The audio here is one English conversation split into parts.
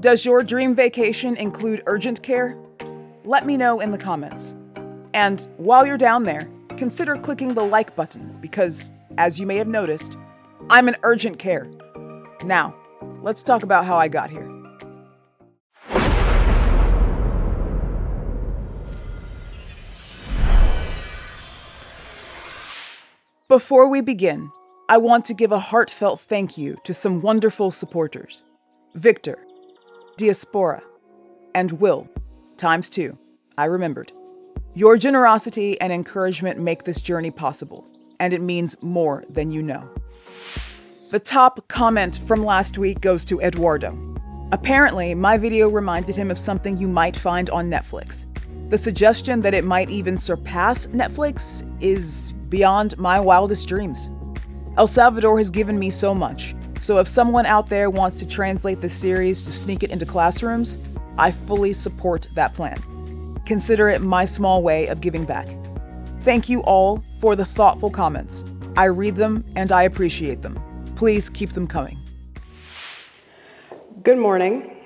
Does your dream vacation include urgent care? Let me know in the comments. And while you're down there, consider clicking the like button because, as you may have noticed, I'm an urgent care. Now, let's talk about how I got here. Before we begin, I want to give a heartfelt thank you to some wonderful supporters. Victor, Diaspora, and Will, ×2. I remembered. Your generosity and encouragement make this journey possible, and it means more than you know. The top comment from last week goes to Eduardo. Apparently, my video reminded him of something you might find on Netflix. The suggestion that it might even surpass Netflix is beyond my wildest dreams. El Salvador has given me so much, so if someone out there wants to translate this series to sneak it into classrooms, I fully support that plan. Consider it my small way of giving back. Thank you all for the thoughtful comments. I read them and I appreciate them. Please keep them coming. Good morning.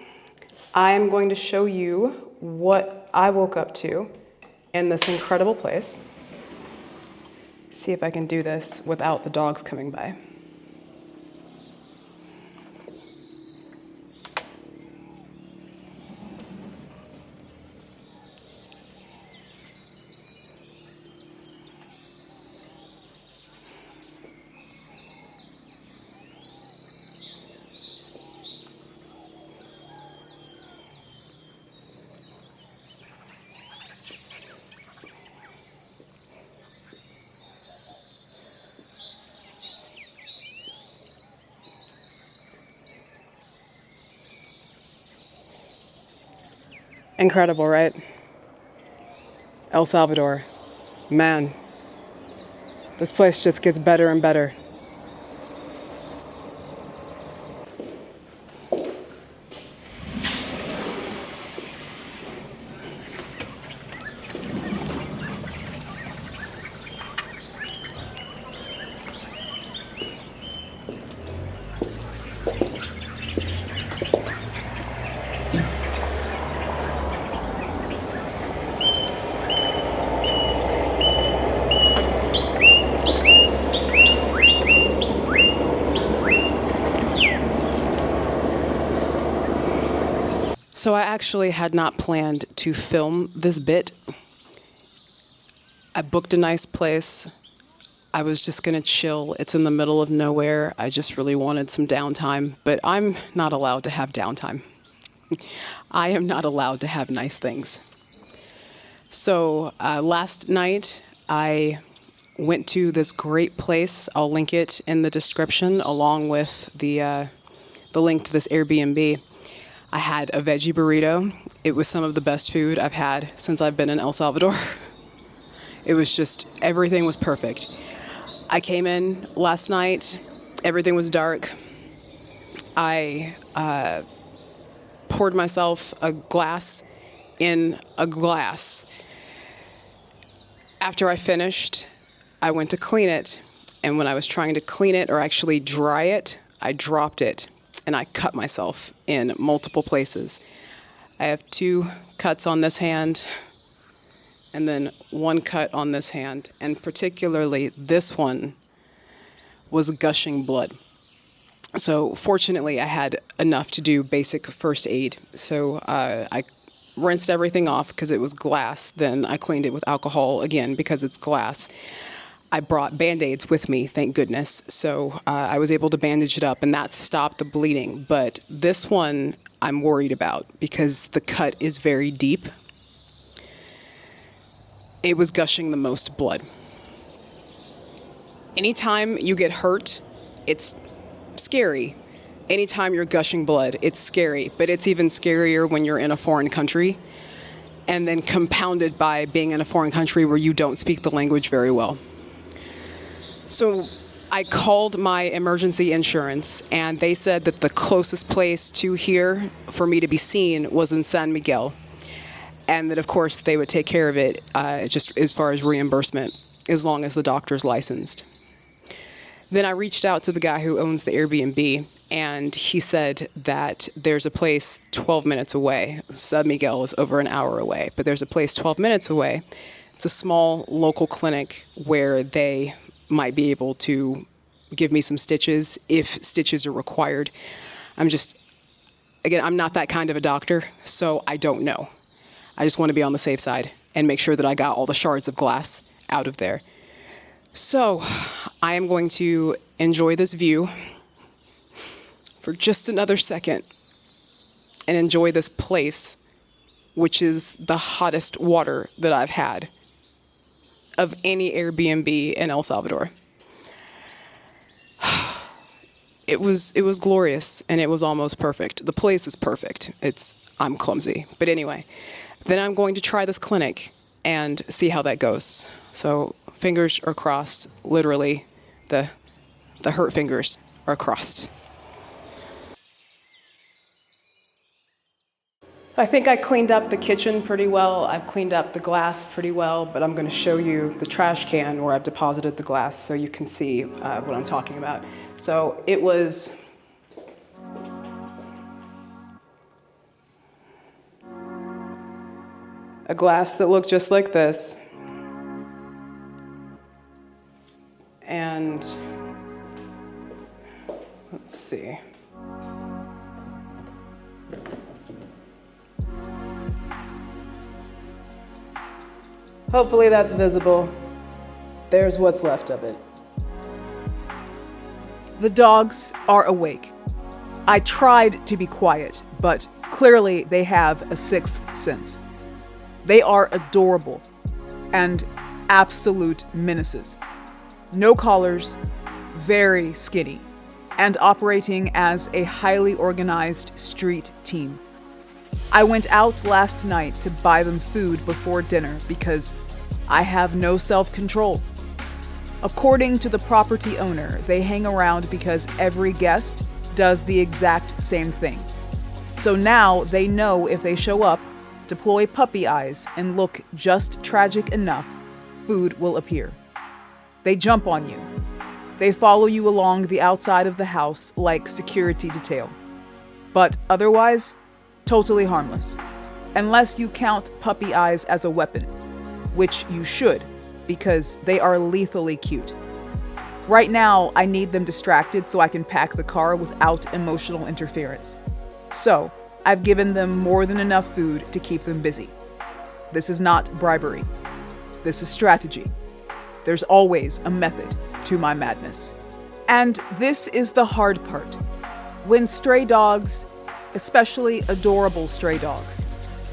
I am going to show you what I woke up to in this incredible place. See if I can do this without the dogs coming by. Incredible, right? El Salvador. Man, this place just gets better and better. So I actually had not planned to film this bit. I booked a nice place. I was just gonna chill. It's in the middle of nowhere. I just really wanted some downtime, but I'm not allowed to have downtime. I am not allowed to have nice things. So last night I went to this great place. I'll link it in the description along with the link to this Airbnb. I had a veggie burrito. It was some of the best food I've had since I've been in El Salvador. It was just, everything was perfect. I came in last night, everything was dark. I poured myself a glass in a glass. After I finished, I went to clean it, and when I was trying to clean it or actually dry it, I dropped it. And I cut myself in multiple places. I have 2 cuts on this hand and then 1 cut on this hand. And particularly this one was gushing blood. So fortunately I had enough to do basic first aid. So I rinsed everything off because it was glass. Then I cleaned it with alcohol again because it's glass. I brought Band-Aids with me, thank goodness, so I was able to bandage it up, and that stopped the bleeding. But this one I'm worried about because the cut is very deep. It was gushing the most blood. Anytime you get hurt, it's scary. Anytime you're gushing blood, it's scary, but it's even scarier when you're in a foreign country, and then compounded by being in a foreign country where you don't speak the language very well. So I called my emergency insurance, and they said that the closest place to here for me to be seen was in San Miguel, and that, of course, they would take care of it just as far as reimbursement, as long as the doctor's licensed. Then I reached out to the guy who owns the Airbnb, and he said that there's a place 12 minutes away. San Miguel is over an hour away, but there's a place 12 minutes away. It's a small local clinic where they might be able to give me some stitches if stitches are required. Again, I'm not that kind of a doctor, so I don't know. I just want to be on the safe side and make sure that I got all the shards of glass out of there. So I am going to enjoy this view for just another second and enjoy this place, which is the hottest water that I've had of any Airbnb in El Salvador. It was glorious, and it was almost perfect. The place is perfect. I'm clumsy. But anyway, then I'm going to try this clinic and see how that goes. So fingers are crossed, literally. The hurt fingers are crossed. I think I cleaned up the kitchen pretty well. I've cleaned up the glass pretty well, but I'm going to show you the trash can where I've deposited the glass so you can see what I'm talking about. So it was a glass that looked just like this. And let's see. Hopefully that's visible. There's what's left of it. The dogs are awake. I tried to be quiet, but clearly they have a sixth sense. They are adorable and absolute menaces. No collars, very skinny, and operating as a highly organized street team. I went out last night to buy them food before dinner because I have no self-control. According to the property owner, they hang around because every guest does the exact same thing. So now they know if they show up, deploy puppy eyes, and look just tragic enough, food will appear. They jump on you. They follow you along the outside of the house like security detail. But otherwise, totally harmless. Unless you count puppy eyes as a weapon, which you should, because they are lethally cute. Right now, I need them distracted so I can pack the car without emotional interference. So, I've given them more than enough food to keep them busy. This is not bribery. This is strategy. There's always a method to my madness. And this is the hard part. When stray dogs, especially adorable stray dogs,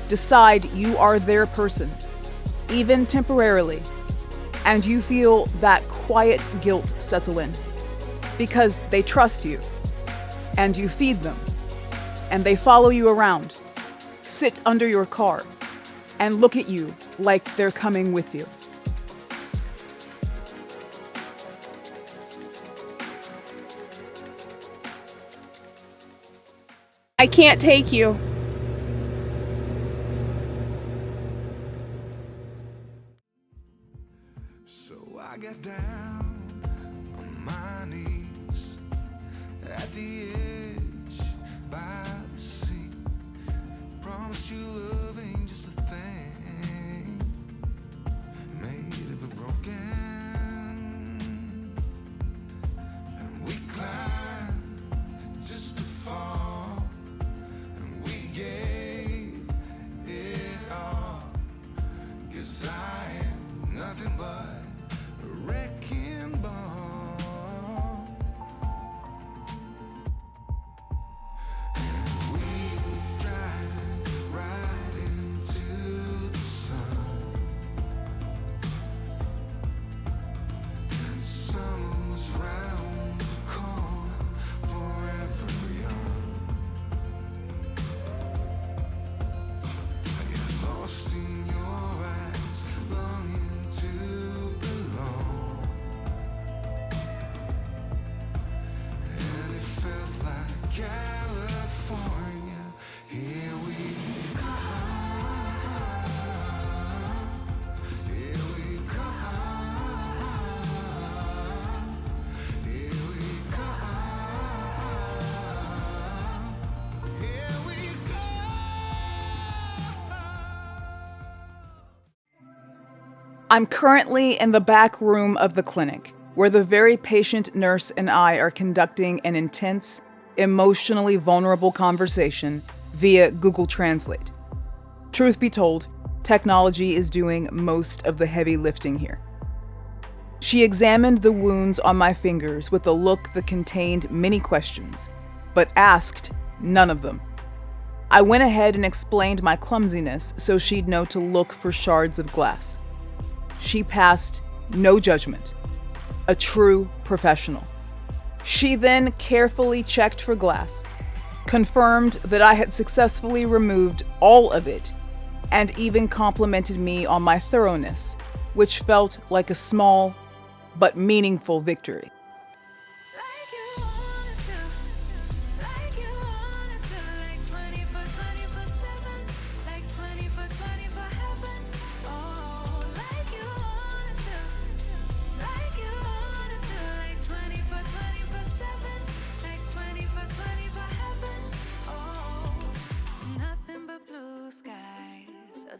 decide you are their person, even temporarily, and you feel that quiet guilt settle in, because they trust you, and you feed them, and they follow you around, sit under your car, and look at you like they're coming with you. I can't take you. So I got down on my knees at the edge by the sea. Promised you love ain't just a thing made of a broken. And we climbed just to fall. We gave it all, 'cause I am nothing but a wreck. I'm currently in the back room of the clinic, where the very patient nurse and I are conducting an intense, emotionally vulnerable conversation via Google Translate. Truth be told, technology is doing most of the heavy lifting here. She examined the wounds on my fingers with a look that contained many questions, but asked none of them. I went ahead and explained my clumsiness so she'd know to look for shards of glass. She passed no judgment. A true professional. She then carefully checked for glass, confirmed that I had successfully removed all of it, and even complimented me on my thoroughness, which felt like a small but meaningful victory.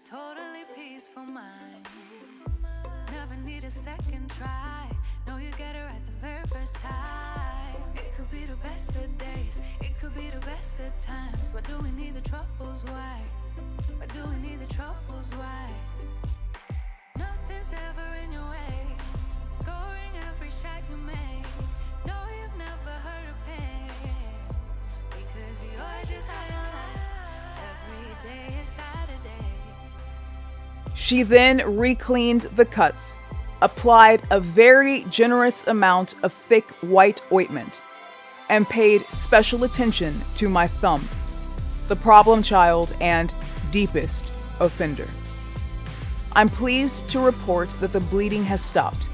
Totally peaceful mind. Never need a second try. No, you get it right the very first time. It could be the best of days. It could be the best of times. Why do we need the troubles? Why? Why do we need the troubles? Why? Nothing's ever in your way. Scoring every shot you make. No, you've never heard of pain. Because you're just high on life. Every day is Saturday. She then re-cleaned the cuts, applied a very generous amount of thick white ointment, and paid special attention to my thumb, the problem child and deepest offender. I'm pleased to report that the bleeding has stopped,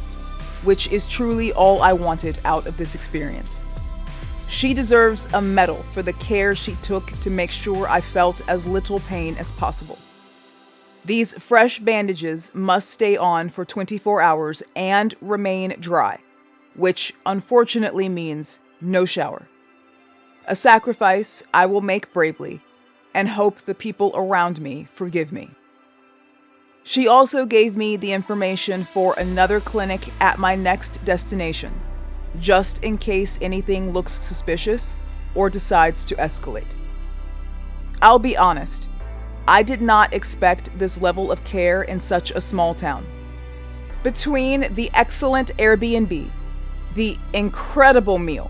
which is truly all I wanted out of this experience. She deserves a medal for the care she took to make sure I felt as little pain as possible. These fresh bandages must stay on for 24 hours and remain dry, which unfortunately means no shower. A sacrifice I will make bravely and hope the people around me forgive me. She also gave me the information for another clinic at my next destination, just in case anything looks suspicious or decides to escalate. I'll be honest, I did not expect this level of care in such a small town. Between the excellent Airbnb, the incredible meal,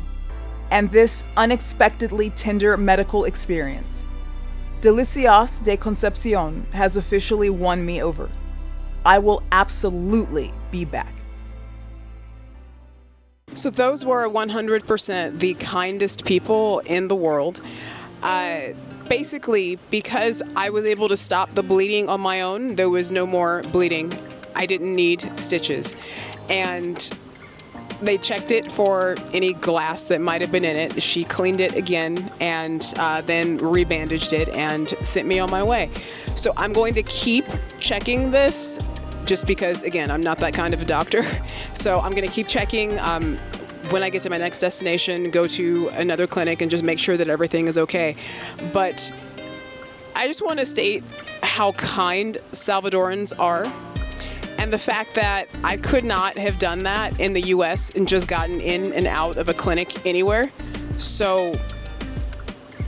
and this unexpectedly tender medical experience, Delicias De Concepcion has officially won me over. I will absolutely be back. So those were 100% the kindest people in the world. Basically, because I was able to stop the bleeding on my own, there was no more bleeding. I didn't need stitches. And they checked it for any glass that might have been in it. She cleaned it again and then rebandaged it and sent me on my way. So I'm going to keep checking this just because, again, I'm not that kind of a doctor. So I'm going to keep checking. When I get to my next destination, go to another clinic and just make sure that everything is okay. But I just want to state how kind Salvadorans are, and the fact that I could not have done that in the US and just gotten in and out of a clinic anywhere. So,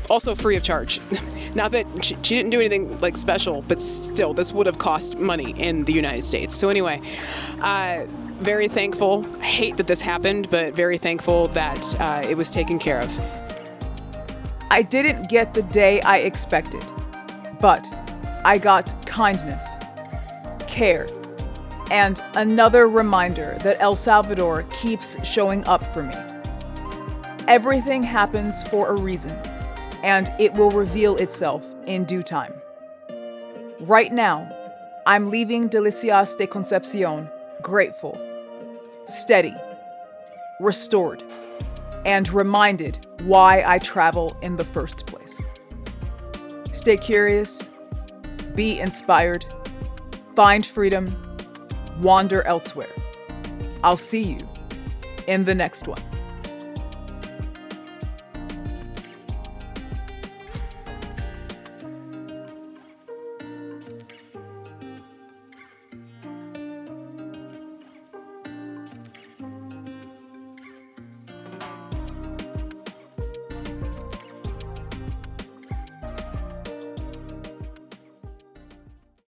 also free of charge. Not that she didn't do anything like special, but still, this would have cost money in the United States. So anyway, very thankful. I hate that this happened, but very thankful that it was taken care of. I didn't get the day I expected, but I got kindness, care, and another reminder that El Salvador keeps showing up for me. Everything happens for a reason, and it will reveal itself in due time. Right now, I'm leaving Delicias de Concepcion grateful, steady, restored, and reminded why I travel in the first place. Stay curious, be inspired, find freedom, wander elsewhere. I'll see you in the next one.